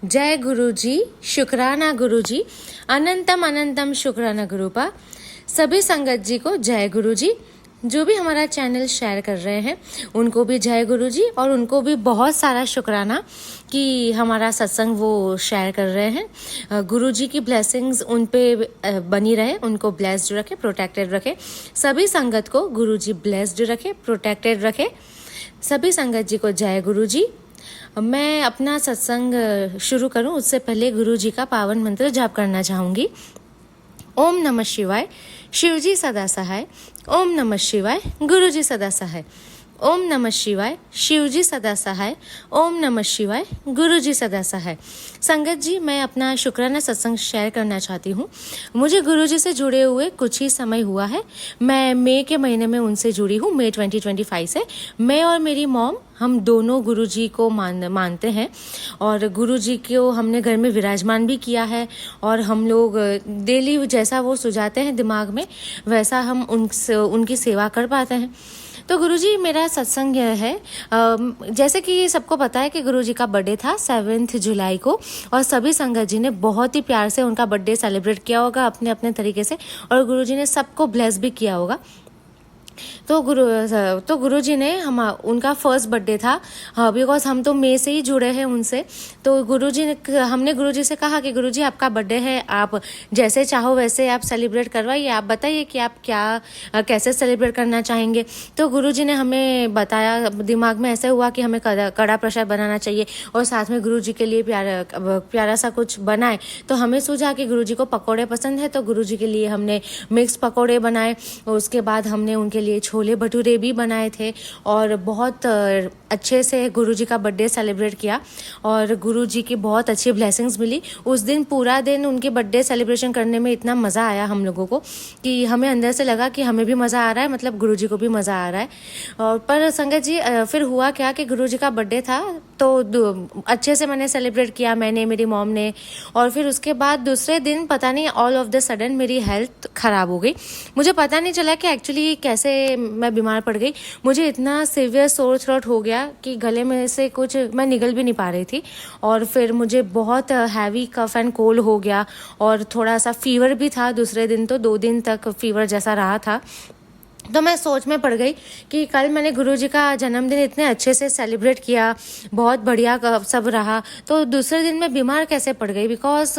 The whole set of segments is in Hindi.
जय गुरु जी, शुक्राना गुरु जी, अनंतम अनंतम शुक्राना गुरुपा। सभी संगत जी को जय गुरु जी। जो भी हमारा चैनल शेयर कर रहे हैं उनको भी जय गुरु जी, और उनको भी बहुत सारा शुक्राना कि हमारा सत्संग वो शेयर कर रहे हैं। गुरु जी की ब्लेसिंग्स उन पे बनी रहे, उनको ब्लेस्ड रखे, प्रोटेक्टेड रखे। सभी संगत को गुरु जी ब्लेस्ड रखे, प्रोटेक्टेड रखे। सभी संगत जी को जय गुरु जी। मैं अपना सत्संग शुरू करूं उससे पहले गुरु जी का पावन मंत्र जाप करना चाहूंगी। ओम नमः शिवाय, शिव जी सदा सहाय। ओम नमः शिवाय, गुरु जी सदा सहाय। ओम नमः शिवाय, शिव जी सदा सहाय। ओम नमः शिवाय, गुरु जी सदा सहाय। संगत जी, मैं अपना शुक्राना सत्संग शेयर करना चाहती हूँ। मुझे गुरु जी से जुड़े हुए कुछ ही समय हुआ है। मैं मई के महीने में उनसे जुड़ी हूँ, मई 2025 से। मैं और मेरी मॉम, हम दोनों गुरु जी को मानते हैं, और गुरु जी को हमने घर में विराजमान भी किया है। और हम लोग डेली जैसा वो सुझाते हैं दिमाग में, वैसा हम उनकी सेवा कर पाते हैं। तो गुरुजी, मेरा सत्संग यह है, जैसे कि सबको पता है कि गुरुजी का बर्थडे था 7 जुलाई को, और सभी संगत जी ने बहुत ही प्यार से उनका बर्थडे सेलिब्रेट किया होगा अपने अपने तरीके से, और गुरुजी ने सबको ब्लेस भी किया होगा। तो गुरु जी ने उनका फर्स्ट बर्थडे था, बिकॉज हम तो मई से ही जुड़े हैं उनसे। तो हमने गुरु जी से कहा कि गुरु जी, आपका बर्थडे है, आप जैसे चाहो वैसे आप सेलिब्रेट करवाइए, आप बताइए कि आप कैसे सेलिब्रेट करना चाहेंगे। तो गुरु जी ने हमें बताया, दिमाग में ऐसे हुआ कि हमें कड़ा प्रसाद बनाना चाहिए और साथ में गुरु जी के लिए प्यारा सा कुछ बनाए। तो हमें सूझा कि गुरु जी को पकौड़े पसंद है, तो गुरु जी के लिए हमने मिक्स पकौड़े बनाए। और उसके बाद हमने उनके लिए छोले भटूरे भी बनाए थे, और बहुत अच्छे से गुरु जी का बर्थडे सेलिब्रेट किया, और गुरु जी की बहुत अच्छी ब्लेसिंग्स मिली। उस दिन पूरा दिन उनके बर्थडे सेलिब्रेशन करने में इतना मज़ा आया हम लोगों को कि हमें अंदर से लगा कि हमें भी मज़ा आ रहा है, मतलब गुरु जी को भी मज़ा आ रहा है। और पर संगत जी, फिर हुआ क्या कि गुरु जी का बर्थडे था, तो अच्छे से मैंने सेलिब्रेट किया, मैंने, मेरी मॉम ने। और फिर उसके बाद दूसरे दिन पता नहीं ऑल ऑफ द सडन मेरी हेल्थ ख़राब हो गई। मुझे पता नहीं चला कि एक्चुअली कैसे मैं बीमार पड़ गई। मुझे इतना सीवियर सोर थ्रोट हो गया कि गले में से कुछ मैं निगल भी नहीं पा रही थी, और फिर मुझे बहुत हैवी कफ एंड कोल्ड हो गया, और थोड़ा सा फीवर भी था। दूसरे दिन तो 2 दिन तक फीवर जैसा रहा था। तो मैं सोच में पड़ गई कि कल मैंने गुरु जी का जन्मदिन इतने अच्छे से सेलिब्रेट किया, बहुत बढ़िया सब रहा, तो दूसरे दिन मैं बीमार कैसे पड़ गई। बिकॉज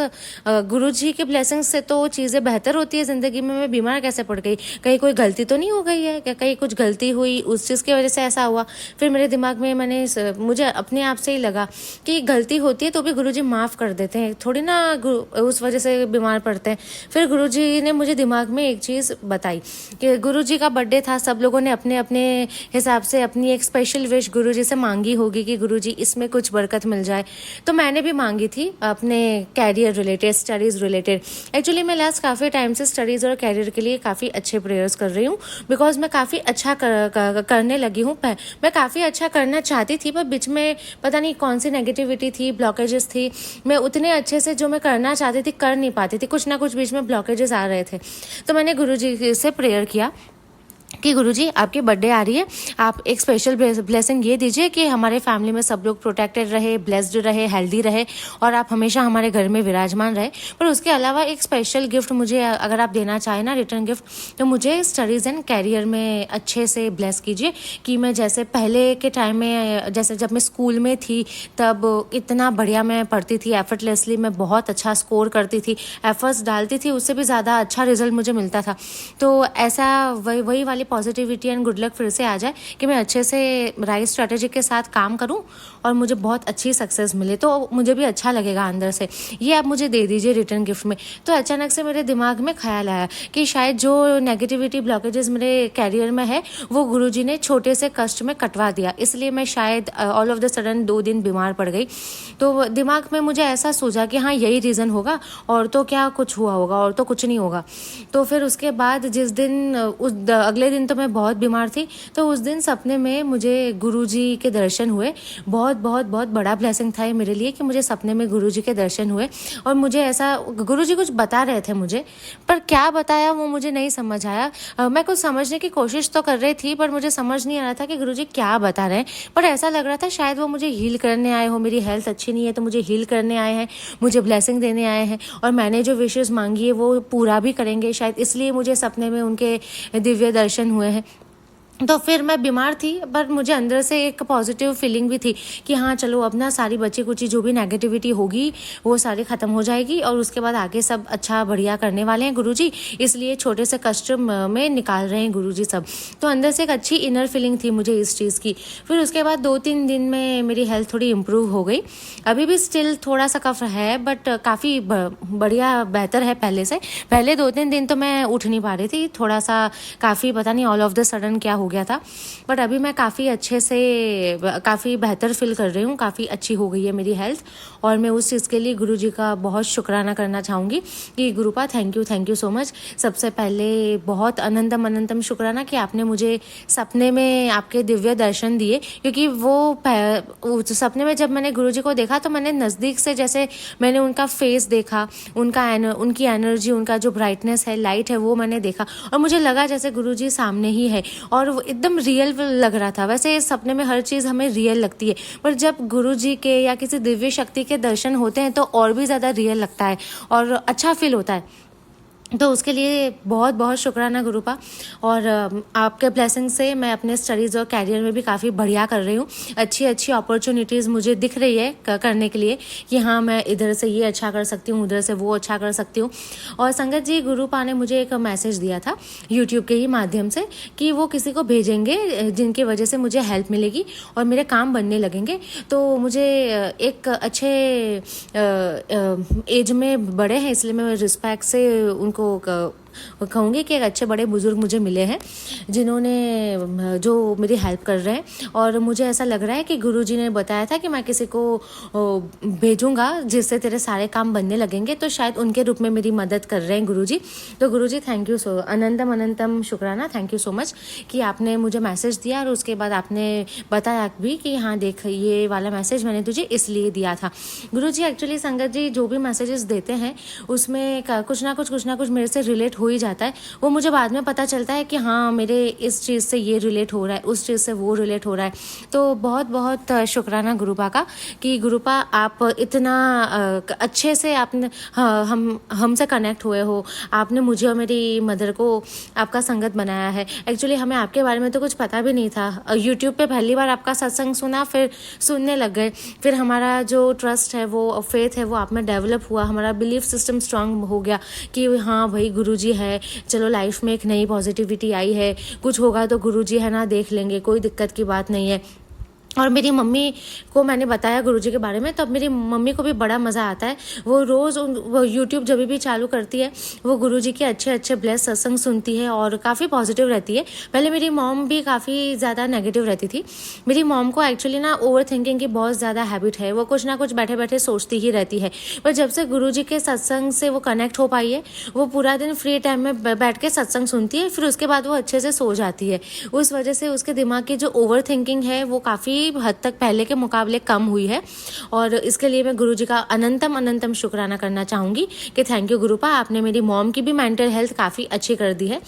गुरु जी के ब्लेसिंग से तो चीज़ें बेहतर होती है ज़िंदगी में, मैं बीमार कैसे पड़ गई। कहीं कोई गलती तो नहीं हो गई है क्या, कहीं कुछ गलती हुई उस चीज़ की वजह से ऐसा हुआ। फिर मेरे दिमाग में मुझे अपने आप से ही लगा कि गलती होती है तो भी गुरु जी माफ़ कर देते हैं, थोड़ी ना उस वजह से बीमार पड़ते हैं। फिर गुरु जी ने मुझे दिमाग में एक चीज़ बताई कि गुरु जी का बर्थडे था, सब लोगों ने अपने अपने हिसाब से अपनी एक स्पेशल विश गुरुजी से मांगी होगी कि गुरुजी इसमें कुछ बरकत मिल जाए। तो मैंने भी मांगी थी अपने career related, studies related. Actually मैं लास्ट काफ़ी टाइम से स्टडीज़ और कैरियर के लिए काफ़ी अच्छे प्रेयर्स कर रही हूँ, बिकॉज मैं काफ़ी अच्छा करने लगी हूँ। मैं काफ़ी अच्छा करना चाहती थी, पर बीच में पता नहीं कौन सी नेगेटिविटी थी, ब्लॉकेजेस थी। मैं उतने अच्छे से जो मैं करना चाहती थी कर नहीं पाती थी, कुछ ना कुछ बीच में ब्लॉकेजेस आ रहे थे। तो मैंने गुरुजी से प्रेयर किया कि गुरुजी, आपकी बर्थडे आ रही है, आप एक स्पेशल ब्लेसिंग ये दीजिए कि हमारे फैमिली में सब लोग प्रोटेक्टेड रहे, ब्लेस्ड रहे, हेल्दी रहे, और आप हमेशा हमारे घर में विराजमान रहे। पर उसके अलावा एक स्पेशल गिफ्ट मुझे अगर आप देना चाहें ना, रिटर्न गिफ्ट, तो मुझे स्टडीज़ एंड कैरियर में अच्छे से ब्लेस कीजिए कि मैं जैसे पहले के टाइम में, जैसे जब मैं स्कूल में थी तब इतना बढ़िया मैं पढ़ती थी, एफर्टलेसली मैं बहुत अच्छा स्कोर करती थी, एफर्ट्स डालती थी, उससे भी ज़्यादा अच्छा रिजल्ट मुझे मिलता था। तो ऐसा वही वाली पॉजिटिविटी एंड गुड लक फिर से आ जाए कि मैं अच्छे से राइट स्ट्रैटेजी के साथ काम करूं और मुझे बहुत अच्छी सक्सेस मिले, तो मुझे भी अच्छा लगेगा अंदर से। ये आप मुझे दे दीजिए रिटर्न गिफ्ट में। तो अचानक से मेरे दिमाग में ख्याल आया कि शायद जो नेगेटिविटी ब्लॉकेजेस मेरे कैरियर में है वो गुरुजी ने छोटे से कष्ट में कटवा दिया, इसलिए मैं शायद ऑल ऑफ द सडन 2 दिन बीमार पड़ गई। तो दिमाग में मुझे ऐसा सूझा कि हाँ, यही रीज़न होगा, और तो क्या कुछ हुआ होगा, और तो कुछ नहीं होगा। तो फिर उसके बाद जिस दिन अगले दिन तो मैं बहुत बीमार थी, तो उस दिन सपने में मुझे गुरुजी के दर्शन हुए। बहुत बहुत बहुत बड़ा ब्लेसिंग था ये मेरे लिए कि मुझे सपने में गुरुजी के दर्शन हुए और मुझे ऐसा गुरुजी कुछ बता रहे थे मुझे, पर क्या बताया वो मुझे नहीं समझ आया। मैं कुछ समझने की कोशिश तो कर रही थी पर मुझे समझ नहीं आ रहा था कि गुरुजी क्या बता रहे हैं, पर ऐसा लग रहा था शायद वो मुझे हील करने आए हो। मेरी हेल्थ अच्छी नहीं है तो मुझे हील करने आए हैं, मुझे ब्लेसिंग देने आए हैं और मैंने जो विशेष मांगी है वो पूरा भी करेंगे शायद, इसलिए मुझे सपने में उनके दिव्य दर्शन हुए हैं। तो फिर मैं बीमार थी पर मुझे अंदर से एक पॉजिटिव फीलिंग भी थी कि हाँ चलो अब ना सारी बची कुची जो भी नेगेटिविटी होगी वो सारी ख़त्म हो जाएगी और उसके बाद आगे सब अच्छा बढ़िया करने वाले हैं गुरुजी, इसलिए छोटे से कष्ट में निकाल रहे हैं गुरुजी सब। तो अंदर से एक अच्छी इनर फीलिंग थी मुझे इस चीज़ की। फिर उसके बाद 2-3 दिन में मेरी हेल्थ थोड़ी इम्प्रूव हो गई। अभी भी स्टिल थोड़ा सा कफ है बट काफ़ी बढ़िया बेहतर है पहले से। पहले 2-3 दिन तो मैं उठ नहीं पा रही थी, थोड़ा सा काफ़ी पता नहीं ऑल ऑफ द सडन क्या हो गया था, बट अभी मैं काफ़ी अच्छे से काफ़ी बेहतर फील कर रही हूँ, काफ़ी अच्छी हो गई है मेरी हेल्थ। और मैं उस चीज़ के लिए गुरुजी का बहुत शुक्राना करना चाहूँगी कि गुरुपा थैंक यू सो मच। सबसे पहले बहुत अनंतम अनंतम शुक्राना कि आपने मुझे सपने में आपके दिव्य दर्शन दिए, क्योंकि वो सपने में जब मैंने गुरुजी को देखा तो मैंने नज़दीक से जैसे मैंने उनका फेस देखा, उनकी एनर्जी, उनका जो ब्राइटनेस है, लाइट है, वो मैंने देखा और मुझे लगा जैसे गुरुजी सामने ही है और वो एकदम रियल लग रहा था। वैसे सपने में हर चीज़ हमें रियल लगती है, पर जब गुरुजी के या किसी दिव्य शक्ति के दर्शन होते हैं तो और भी ज़्यादा रियल लगता है और अच्छा फील होता है। तो उसके लिए बहुत बहुत शुक्राना गुरुपा। और आपके ब्लेसिंग से मैं अपने स्टडीज़ और कैरियर में भी काफ़ी बढ़िया कर रही हूँ। अच्छी अच्छी अपॉर्चुनिटीज़ मुझे दिख रही है करने के लिए कि हाँ मैं इधर से ये अच्छा कर सकती हूँ, उधर से वो अच्छा कर सकती हूँ। और संगत जी गुरुपा ने मुझे एक मैसेज दिया था यूट्यूब के ही माध्यम से कि वो किसी को भेजेंगे जिनकी वजह से मुझे हेल्प मिलेगी और मेरे काम बनने लगेंगे। तो मुझे एक अच्छे एज में बड़े हैं, इसलिए मैं रिस्पेक्ट से उनको कहूँगी कि एक अच्छे बड़े बुजुर्ग मुझे मिले हैं जिन्होंने जो मेरी हेल्प कर रहे हैं। और मुझे ऐसा लग रहा है कि गुरुजी ने बताया था कि मैं किसी को भेजूंगा जिससे तेरे सारे काम बनने लगेंगे, तो शायद उनके रूप में मेरी मदद कर रहे हैं गुरुजी। तो गुरुजी थैंक यू सो अनंतम अनंतम शुक्राना, थैंक यू सो मच कि आपने मुझे मैसेज दिया और उसके बाद आपने बताया भी कि हाँ देख ये वाला मैसेज मैंने तुझे इसलिए दिया था। गुरुजी एक्चुअली संगत जी जो भी मैसेजेस देते हैं उसमें कुछ ना कुछ मेरे से रिलेट हो ही जाता है। वो मुझे बाद में पता चलता है कि हाँ मेरे इस चीज़ से ये रिलेट हो रहा है, उस चीज़ से वो रिलेट हो रहा है। तो बहुत बहुत शुक्राना गुरुपा का कि गुरुपा आप इतना अच्छे से आपने हमसे कनेक्ट हुए हो। आपने मुझे और मेरी मदर को आपका संगत बनाया है। एक्चुअली हमें आपके बारे में तो कुछ पता भी नहीं था। यूट्यूब पे पहली बार आपका सत्संग सुना, फिर सुनने लग गए, फिर हमारा जो ट्रस्ट है वो फेथ है वो आप में डेवलप हुआ, हमारा बिलीफ सिस्टम स्ट्रांग हो गया कि हाँ भाई गुरुजी है, चलो लाइफ में एक नई पॉजिटिविटी आई है, कुछ होगा तो गुरुजी है ना देख लेंगे, कोई दिक्कत की बात नहीं है। और मेरी मम्मी को मैंने बताया गुरुजी के बारे में, तो अब मेरी मम्मी को भी बड़ा मज़ा आता है। वो रोज़ वो यूट्यूब जब भी चालू करती है वो गुरुजी के अच्छे अच्छे ब्लेस सत्संग सुनती है और काफ़ी पॉजिटिव रहती है। पहले मेरी मॉम भी काफ़ी ज़्यादा नेगेटिव रहती थी। मेरी मॉम को एक्चुअली ना ओवर थिंकिंग की बहुत ज़्यादा हैबिट है, वो कुछ ना कुछ बैठे बैठे सोचती ही रहती है। पर जब से गुरुजी के सत्संग से वो कनेक्ट हो पाई है, वो पूरा दिन फ्री टाइम में बैठ के सत्संग सुनती है, फिर उसके बाद वो अच्छे से सो जाती है। उस वजह से उसके दिमाग की जो ओवर थिंकिंग है वो काफ़ी हद तक पहले के मुकाबले कम हुई है। और इसके लिए मैं गुरुजी का अनंतम अनंतम शुक्राना करना चाहूँगी कि थैंक यू गुरुपा, आपने मेरी मॉम की भी मेंटल हेल्थ काफ़ी अच्छी कर दी है।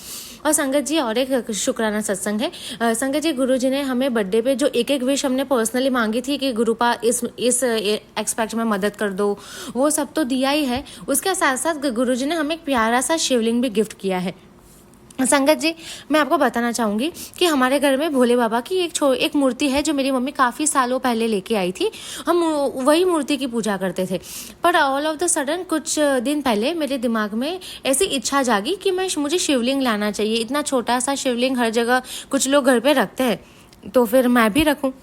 और संगत जी और एक शुक्राना सत्संग है। संगत जी गुरुजी ने हमें बर्थडे पे जो एक विश हमने पर्सनली मांगी थी कि गुरुपा इस एक्सपेक्ट में मदद कर दो, वो सब तो दिया ही है। उसके साथ साथ गुरुजी ने हमें एक प्यारा सा शिवलिंग भी गिफ्ट किया है। संगत जी मैं आपको बताना चाहूँगी कि हमारे घर में भोले बाबा की एक मूर्ति है जो मेरी मम्मी काफ़ी सालों पहले लेके आई थी। हम वही मूर्ति की पूजा करते थे, पर ऑल ऑफ द सडन कुछ दिन पहले मेरे दिमाग में ऐसी इच्छा जागी कि मुझे शिवलिंग लाना चाहिए। इतना छोटा सा शिवलिंग हर जगह कुछ लोग घर पे रखते हैं, तो फिर मैं भी रखूँ।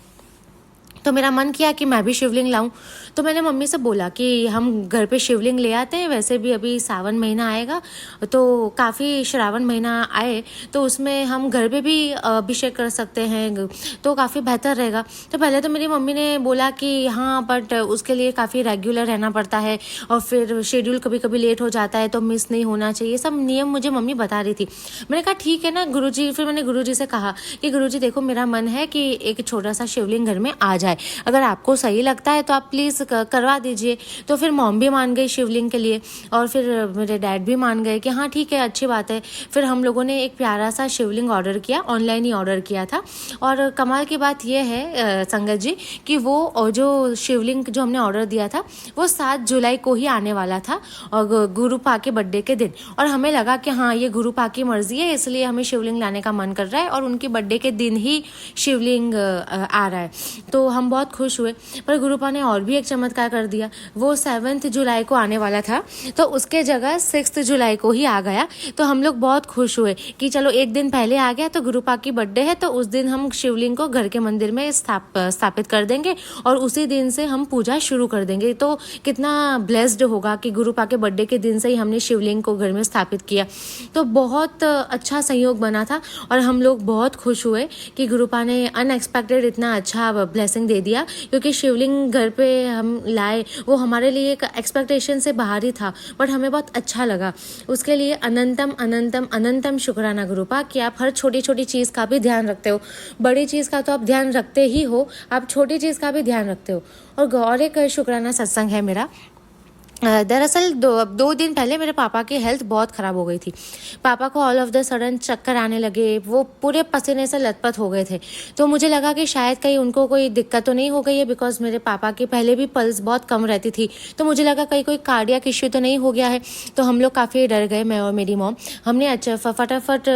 तो मेरा मन किया कि मैं भी शिवलिंग लाऊं। तो मैंने मम्मी से बोला कि हम घर पे शिवलिंग ले आते हैं, वैसे भी अभी सावन महीना आएगा तो काफ़ी श्रावण महीना आए तो उसमें हम घर पे भी अभिषेक कर सकते हैं, तो काफ़ी बेहतर रहेगा। तो पहले तो मेरी मम्मी ने बोला कि हाँ, बट उसके लिए काफ़ी रेगुलर रहना पड़ता है और फिर शेड्यूल कभी कभी लेट हो जाता है तो मिस नहीं होना चाहिए, सब नियम मुझे मम्मी बता रही थी। मैंने कहा ठीक है ना गुरुजी। फिर मैंने गुरुजी से कहा कि गुरुजी देखो, मेरा मन है कि एक छोटा सा शिवलिंग घर में आ जाए, अगर आपको सही लगता है तो आप प्लीज़ करवा दीजिए। तो फिर मॉम भी मान गई शिवलिंग के लिए और फिर मेरे डैड भी मान गए कि हाँ ठीक है, अच्छी बात है। फिर हम लोगों ने एक प्यारा सा शिवलिंग ऑर्डर किया, ऑनलाइन ही ऑर्डर किया था। और कमाल की बात यह है संगत जी कि वो जो शिवलिंग जो हमने ऑर्डर दिया था वो 7 जुलाई को ही आने वाला था और गुरु पा के बर्थडे के दिन। और हमें लगा कि हाँ, ये गुरु पा की मर्जी है, इसलिए हमें शिवलिंग लाने का मन कर रहा है और उनकी बर्थडे के दिन ही शिवलिंग आ रहा है। तो हम बहुत खुश हुए। पर गुरुपा ने और भी एक चमत्कार कर दिया, वो 7 जुलाई को आने वाला था तो उसके जगह 6 जुलाई को ही आ गया। तो हम लोग बहुत खुश हुए कि चलो एक दिन पहले आ गया तो गुरुपा की बर्थडे है, तो उस दिन हम शिवलिंग को घर के मंदिर में स्थापित कर देंगे और उसी दिन से हम पूजा शुरू कर देंगे। तो कितना ब्लेस्ड होगा कि गुरुपा के बर्थडे के दिन से ही हमने शिवलिंग को घर में स्थापित किया। तो बहुत अच्छा संयोग बना था और हम लोग बहुत खुश हुए कि गुरुपा ने अनएक्सपेक्टेड इतना अच्छा ब्लेसिंग दे दिया, क्योंकि शिवलिंग घर पे हम लाए वो हमारे लिए एक एक्सपेक्टेशन से बाहर ही था, बट हमें बहुत अच्छा लगा। उसके लिए अनंतम अनंतम अनंतम शुक्राना गुरुपा कि आप हर छोटी छोटी चीज़ का भी ध्यान रखते हो। बड़ी चीज़ का तो आप ध्यान रखते ही हो, आप छोटी चीज़ का भी ध्यान रखते हो। और एक शुक्राना सत्संग है मेरा। दरअसल 2 दिन पहले मेरे पापा की हेल्थ बहुत ख़राब हो गई थी। पापा को ऑल ऑफ द सडन चक्कर आने लगे, वो पूरे पसीने से लथपथ हो गए थे। तो मुझे लगा कि शायद कहीं उनको कोई दिक्कत तो नहीं हो गई है, बिकॉज मेरे पापा की पहले भी पल्स बहुत कम रहती थी। तो मुझे लगा कहीं कोई कार्डियक इश्यू तो नहीं हो गया है। तो हम लोग काफ़ी डर गए, मैं और मेरी मॉम। हमने अच्छा फटाफट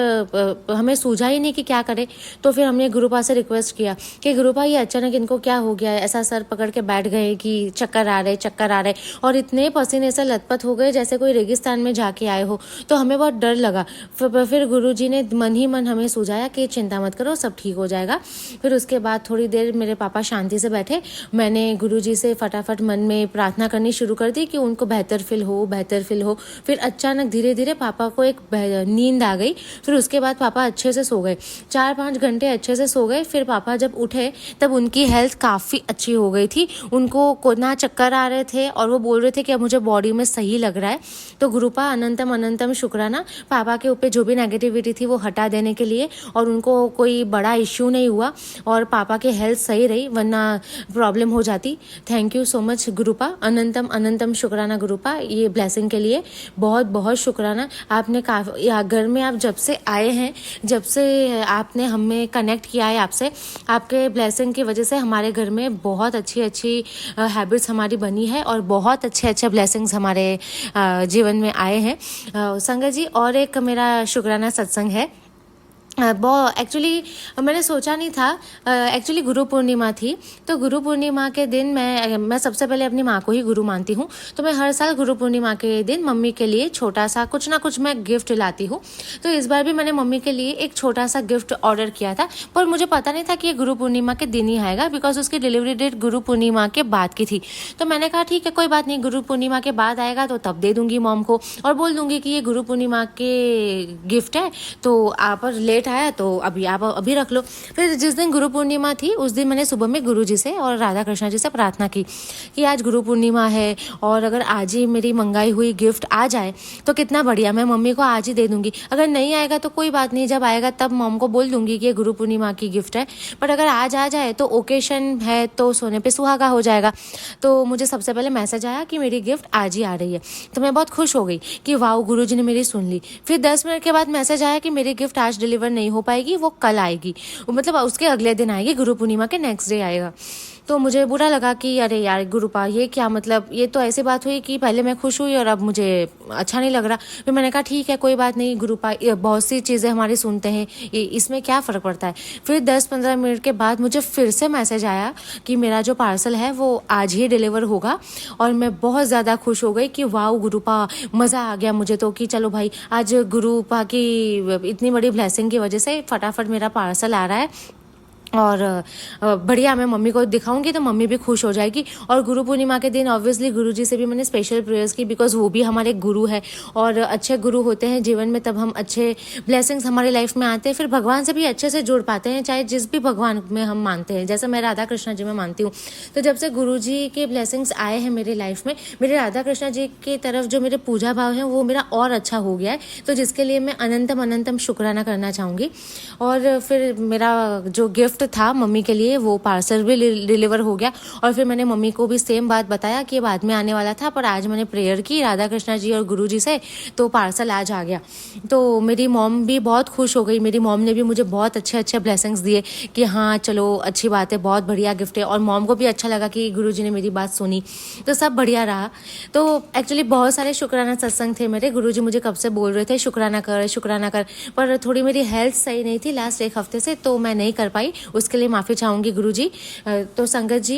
हमें सूझा ही नहीं कि क्या करें। तो फिर हमने गुरुपा से रिक्वेस्ट किया कि गुरुपा ये अचानक इनको क्या हो गया है, ऐसा सर पकड़ के बैठ गए कि चक्कर आ रहे और इतने पसीने से लथपथ हो गए जैसे कोई रेगिस्तान में जाके आए हो। तो हमें बहुत डर लगा। फिर गुरुजी ने मन ही मन हमें सुझाया कि चिंता मत करो, सब ठीक हो जाएगा। फिर उसके बाद थोड़ी देर मेरे पापा शांति से बैठे। मैंने गुरुजी से फटाफट मन में प्रार्थना करनी शुरू कर दी कि उनको बेहतर फील हो। फिर अचानक धीरे धीरे पापा को एक नींद आ गई। फिर उसके बाद पापा अच्छे से सो गए, 4-5 घंटे अच्छे से सो गए। फिर पापा जब उठे तब उनकी हेल्थ काफ़ी अच्छी हो गई थी, उनको ना चक्कर आ रहे थे और वो बोल रहे थे कि अब मुझे बॉडी में सही लग रहा है। तो गुरुपा अनंतम अनंतम शुक्राना पापा के ऊपर जो भी नेगेटिविटी थी वो हटा देने के लिए, और उनको कोई बड़ा इश्यू नहीं हुआ और पापा की हेल्थ सही रही, वरना प्रॉब्लम हो जाती। थैंक यू सो मच गुरुपा, अनंतम अनंतम शुक्राना गुरुपा, ये ब्लेसिंग के लिए बहुत बहुत शुक्राना। आपने काफ़ी घर में आप जब से आए हैं, जब से आपने हमें कनेक्ट किया है आपसे, आपके ब्लेसिंग की वजह से हमारे घर में बहुत अच्छी अच्छी हैबिट्स हमारी बनी है और बहुत अच्छे अच्छे ब्लेसिंग्स हमारे जीवन में आए हैं संगत जी। और एक मेरा शुक्राना सत्संग है। एक्चुअली मैंने सोचा नहीं था, एक्चुअली गुरु पूर्णिमा थी। तो गुरु पूर्णिमा के दिन मैं सबसे पहले अपनी माँ को ही गुरु मानती हूँ। तो मैं हर साल गुरु पूर्णिमा के दिन मम्मी के लिए छोटा सा कुछ ना कुछ मैं गिफ्ट लाती हूँ। तो इस बार भी मैंने मम्मी के लिए एक छोटा सा गिफ्ट ऑर्डर किया था, पर मुझे पता नहीं था कि ये गुरु पूर्णिमा के दिन ही आएगा, बिकॉज उसकी डिलीवरी डेट गुरु पूर्णिमा के बाद की थी। तो मैंने कहा ठीक है, कोई बात नहीं, गुरु पूर्णिमा के बाद आएगा तो तब दे दूंगी मॉम को और बोल दूंगी कि ये गुरु पूर्णिमा के गिफ्ट है, तो आप लेट आया तो आप अभी रख लो। फिर जिस दिन गुरु पूर्णिमा थी उस दिन मैंने सुबह में गुरु जी से और राधा कृष्णा जी से प्रार्थना की कि आज गुरु पूर्णिमा है और अगर आज ही मेरी मंगाई हुई गिफ्ट आ जाए तो कितना बढ़िया, मैं मम्मी को आज ही दे दूंगी। अगर नहीं आएगा तो कोई बात नहीं, जब आएगा तब मॉम को बोल दूंगी कि ये गुरु पूर्णिमा की गिफ्ट है, बट अगर आज आ जाए तो ओकेशन है तो सोने पे सुहागा हो जाएगा। तो मुझे सबसे पहले मैसेज आया कि मेरी गिफ्ट आज ही आ रही है। तो मैं बहुत खुश हो गई कि वाह, गुरु जी ने मेरी सुन ली। फिर 10 मिनट के बाद मैसेज आया कि मेरी गिफ्ट आज डिलीवर नहीं हो पाएगी, वो कल आएगी, मतलब उसके अगले दिन आएगी, गुरु पूर्णिमा के नेक्स्ट डे आएगा। तो मुझे बुरा लगा कि अरे यार गुरुपा, ये क्या, मतलब ये तो ऐसी बात हुई कि पहले मैं खुश हुई और अब मुझे अच्छा नहीं लग रहा। फिर मैंने कहा ठीक है, कोई बात नहीं गुरुपा, बहुत सी चीज़ें हमारी सुनते हैं, इसमें क्या फ़र्क पड़ता है। फिर 10-15 मिनट के बाद मुझे फिर से मैसेज आया कि मेरा जो पार्सल है वो आज ही डिलीवर होगा, और मैं बहुत ज़्यादा खुश हो गई कि वाह गुरुपा, मज़ा आ गया मुझे तो कि चलो भाई, आज गुरुपा की इतनी बड़ी ब्लेसिंग की वजह से फटाफट मेरा पार्सल आ रहा है और बढ़िया मैं मम्मी को दिखाऊंगी तो मम्मी भी खुश हो जाएगी। और गुरु पूर्णिमा के दिन ऑब्वियसली गुरु जी से भी मैंने स्पेशल प्रेयर्स की, बिकॉज वो भी हमारे गुरु है और अच्छे गुरु होते हैं जीवन में, तब हम अच्छे ब्लेसिंग्स हमारी लाइफ में आते हैं, फिर भगवान से भी अच्छे से जुड़ पाते हैं, चाहे जिस भी भगवान में हम मानते हैं। जैसे मैं राधा कृष्णा जी में मानती हूँ, तो जब से गुरु जी के ब्लेसिंग्स आए हैं मेरी लाइफ में, मेरे राधा कृष्णा जी की तरफ जो मेरे पूजा भाव है वो मेरा और अच्छा हो गया है, तो जिसके लिए मैं अनंतम अनंतम शुक्राना करना चाहूँगी। और फिर मेरा जो गिफ्ट था मम्मी के लिए वो पार्सल भी डिलीवर हो गया, और फिर मैंने मम्मी को भी सेम बात बताया कि बाद में आने वाला था, पर आज मैंने प्रेयर की राधा कृष्णा जी और गुरु जी से, तो पार्सल आज आ गया। तो मेरी मॉम भी बहुत खुश हो गई, मेरी मॉम ने भी मुझे बहुत अच्छे अच्छे ब्लेसिंग्स दिए कि हाँ चलो अच्छी बात है, बहुत बढ़िया गिफ्ट है, और मॉम को भी अच्छा लगा कि गुरु जी ने मेरी बात सुनी, तो सब बढ़िया रहा। तो एक्चुअली बहुत सारे शुक्राना सत्संग थे मेरे, गुरु जी मुझे कब से बोल रहे थे शुक्राना कर, पर थोड़ी मेरी हेल्थ सही नहीं थी लास्ट एक हफ्ते से, तो मैं नहीं कर पाई, उसके लिए माफ़ी चाहूँगी गुरु जी। तो संगत जी,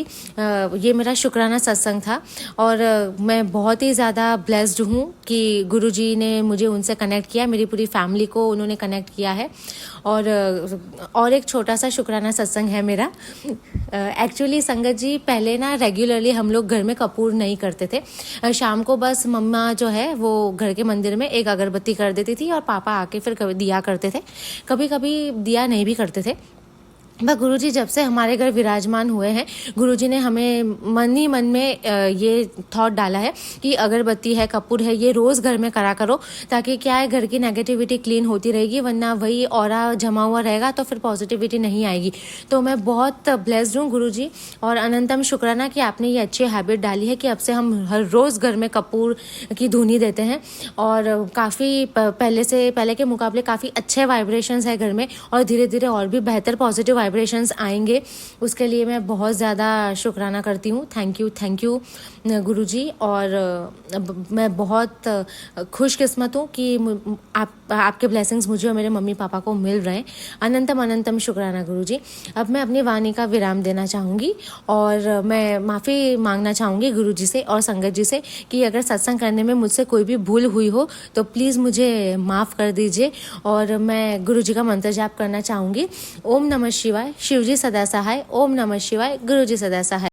ये मेरा शुक्राना सत्संग था, और मैं बहुत ही ज़्यादा ब्लेस्ड हूँ कि गुरु जी ने मुझे उनसे कनेक्ट किया, मेरी पूरी फैमिली को उन्होंने कनेक्ट किया है। और एक छोटा सा शुक्राना सत्संग है मेरा। एक्चुअली संगत जी, पहले ना रेगुलरली हम लोग घर में कपूर नहीं करते थे। शाम को बस मम्मा जो है वो घर के मंदिर में एक अगरबत्ती कर देती थी, और पापा आके फिर कभी दिया करते थे, कभी कभी दिया नहीं भी करते थे। पर गुरुजी जब से हमारे घर विराजमान हुए हैं, गुरुजी ने हमें मन ही मन में ये थॉट डाला है कि अगरबत्ती है, कपूर है, ये रोज़ घर में करा करो, ताकि क्या है घर की नेगेटिविटी क्लीन होती रहेगी, वरना वही ऑरा जमा हुआ रहेगा तो फिर पॉजिटिविटी नहीं आएगी। तो मैं बहुत ब्लेस्ड हूँ गुरुजी, और अनंतम शुक्राना कि आपने ये अच्छी हैबिट डाली है कि अब से हम हर रोज़ घर में कपूर की धुनी देते हैं, और काफ़ी पहले के मुकाबले काफ़ी अच्छे वाइब्रेशंस है घर में, और धीरे धीरे और भी बेहतर पॉजिटिव वाइब्रेशंस आएंगे। उसके लिए मैं बहुत ज़्यादा शुक्राना करती हूँ। थैंक यू गुरुजी। और मैं बहुत खुशकिस्मत हूँ कि आपके ब्लेसिंग्स मुझे और मेरे मम्मी पापा को मिल रहे हैं। अनंतम अनंतम शुक्राना गुरुजी। अब मैं अपनी वाणी का विराम देना चाहूँगी, और मैं माफ़ी मांगना चाहूँगी गुरुजी से और संगत जी से कि अगर सत्संग करने में मुझसे कोई भी भूल हुई हो तो प्लीज़ मुझे माफ़ कर दीजिए। और मैं गुरुजी का मंत्र जाप करना चाहूँगी। ओम नमः शिवाय, शिवजी सदा सहाय। ओम नमः शिवाय, गुरुजी सदा सहाय।